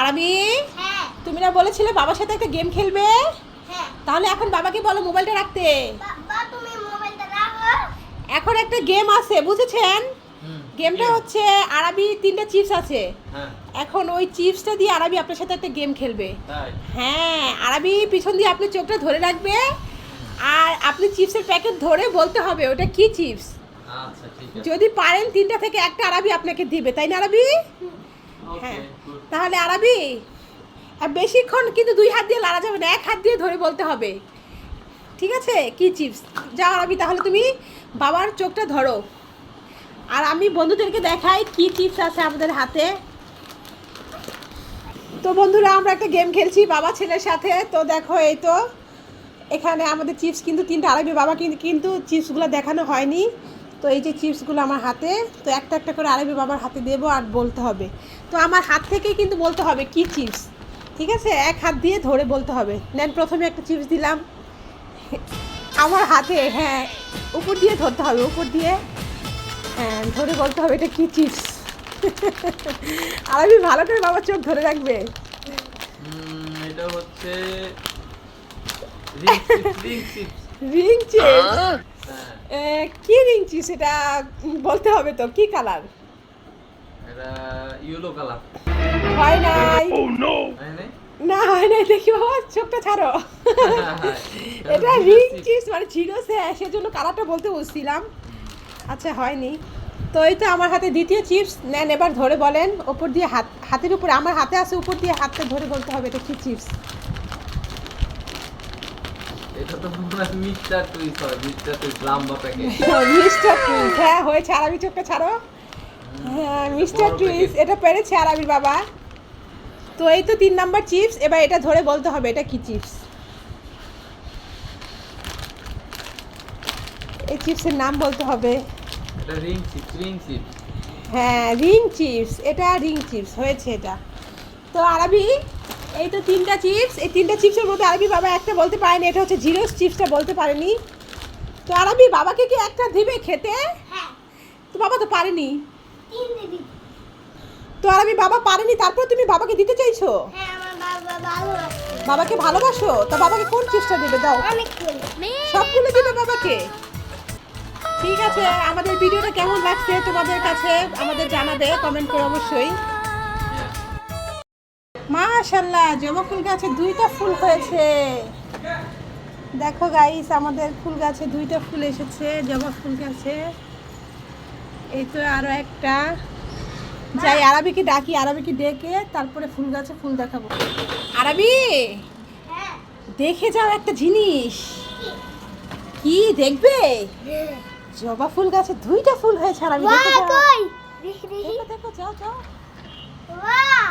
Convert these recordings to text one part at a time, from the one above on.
আরবি, হ্যাঁ তুমি না বলেছিলে বাবার সাথে একটা গেম খেলবে? হ্যাঁ তাহলে এখন বাবাকে বলো মোবাইলটা রাখতে। বাবা তুমি মোবাইলটা রাখো। এখন একটা গেম আছে, বুঝেছেন? গেমটা game? হচ্ছে আরবি 3টা চিপস আছে। হ্যাঁ এখন ওই চিপসটা দিয়ে আরবি আপনার সাথে একটা গেম খেলবে। তাই হ্যাঁ, আরবি পিছন দিয়ে আপনি চোখটা ধরে রাখবে, আর আপনি চিপসের প্যাকেট ধরে বলতে হবে ওটা কি চিপস। আচ্ছা ঠিক আছে যদি পারেন 3টা থেকে একটা আরবি আপনাকে দিবে, তাই না আরবি? ওকে হ্যাঁ। গুড তাহলে আরবি আর বেশিক্ষণ কিন্তু 2 হাত দিয়ে লাড়া যাবে না, 1 হাত দিয়ে ধরে বলতে হবে, ঠিক আছে? কি চিপস? যাও আরবি, তাহলে তুমি বাবার চোখটা ধরো, আর আমি বন্ধুদেরকে দেখাই কি চিপস আছে আমাদের হাতে। তো বন্ধুরা, আমরা একটা গেম খেলছি বাবা ছেলের সাথে। তো দেখো, এই তো এখানে আমাদের চিপস কিন্তু 3টা আরবি বাবা কিন্তু চিপসগুলো দেখানো হয়নি। তো এই যে চিপসগুলো আমার হাতে, তো একটা একটা করে আরবি বাবার হাতে দেবো আর বলতে হবে। তো আমার হাত থেকেই কিন্তু বলতে হবে কি চিপস, ঠিক আছে? 1 হাত দিয়ে ধরে বলতে হবে। নেন, প্রথমে একটা চিপস দিলাম আমার হাতে, হ্যাঁ উপর দিয়ে ধরতে হবে, উপর দিয়ে হ্যাঁ ধরে বলতে হবে এটা কি চিপস। আরবি ভালো করে বাবার চোখ ধরে রাখবে। এটা হচ্ছে রিং চিপস রিং চিপস? হ্যাঁ কি রিং চিপস এটা বলতে হবে তো, কি কালার? এটা ইয়েলো কালার হয় নাই, তাই না না হয় নাই, দেখি বাবা চোখটা ছাড়ো। এটা রিং চিপস মানে ছিল সেজন্য কালারটা বলতে বলছিলাম। আচ্ছা, হয়নি। তো এই তো আমার হাতে দ্বিতীয় চিপস। নেন, এবার ধরে বলেন, ওপর দিয়ে হাতের উপরে, আমার হাতে আছে, উপর দিয়ে হাতটা ধরে বলতে হবে এটা কি চিপস। এটা তো পুরো মিস্টার টুইস হয়, মিস্টার টুইস লাম্বা প্যাকেট মিস্টার টুইস, হ্যাঁ হয়েছে। আরবি চোখটা ছাড়ো। হ্যাঁ, মিস্টার বড় টুইস, packet। এটা পেরেছে আরবির বাবা। তো এই তো 3 নাম্বার চিপস, এবার এটা ধরে বলতে হবে এটা কি চিপস। এই চিপসের নাম বলতে হবে। এটা রিং চিপস হ্যাঁ, রিং চিপস, এটা রিং চিপস হয়েছে এটা। তো আরবি, এই তো 3টা চিপস, এই 3টা চিপসের মধ্যে আরবি বাবা একটা বলতে পারেনি, এটা হচ্ছে জিরোস চিপসটা বলতে পারেনি। তো আরবি বাবাকে কি একটা দিবে খেতে? হ্যাঁ তো বাবা তো পারেনি। 3 দিদি। তো আরবি বাবা পারেনি, তারপর তুমি বাবাকে দিতে চাইছো? হ্যাঁ আমার বাবা ভালোবাসে বাবাকে ভালোবাসো, তা বাবাকে কোন চিপসটা দেবে দাও? অনেক করে। সবগুলো দিবে বাবাকে? ঠিক আছে, আমাদের ভিডিওটা কেমন লাগছে তোমাদের কাছে আমাদের জানাবে কমেন্ট করে অবশ্যই। মাশাআল্লাহ, জবা ফুল গাছে 2টা ফুল হয়েছে। দেখো গাইস, আমাদের ফুল গাছে 2টা ফুল এসেছে, জবা ফুল গাছে। এই তো আরো একটা। যাই আরবিকে ডাকি, আরবিকে ডেকে তারপরে ফুল গাছে ফুল দেখাবো। আরবি, হ্যাঁ দেখে যাও একটা জিনিস। কি দেখবে? জবা ফুল গাছে 2টা ফুল হয়েছে। আরবি বাহ দেখে যাও, কই দেখি দেখি। দেখো দেখো, যাও যাও। বাহ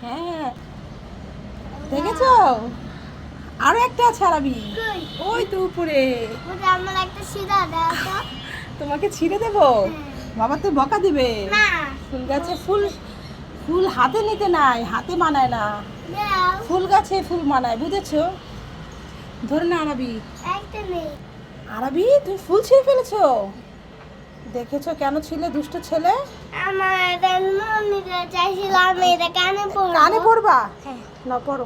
হ্যাঁ, দেখেছো? আরো একটা আছে আরবি, কই ওই তো উপরে। ওটা আমার একটা সিধা দাও তো। তোমাকে ছিঁড়ে দেবো? বাবা তো বকা দিবে। না ফুল গাছে ফুল, ফুল হাতে নিতে নাই, হাতে মানায় না। দাও ফুল গাছে ফুল মানায়, বুঝেছো? ধরে না আরবি। একটা নেই। আরবি, তুমি ফুল ছিঁড়ে ফেলেছো? দেখেছো কেন ছিলে, দুষ্ট ছেলে? আমার এটা মনে চাইছিল আমি এটা কানে পড়ব। কানে পড়বা? হ্যাঁ না, পড়ো।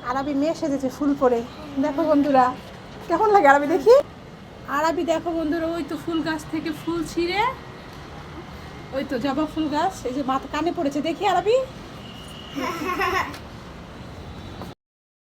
আরবি মেয়ে সেজেছে ফুল পরে। দেখো বন্ধুরা, কেমন লাগে আরবি দেখি। আরবি দেখো বন্ধুরা, ওই তো ফুল গাছ থেকে ফুল ছিঁড়ে, ওই তো জবা ফুল গাছ, এই যে মাথা কানে পড়েছে, দেখি আরবি।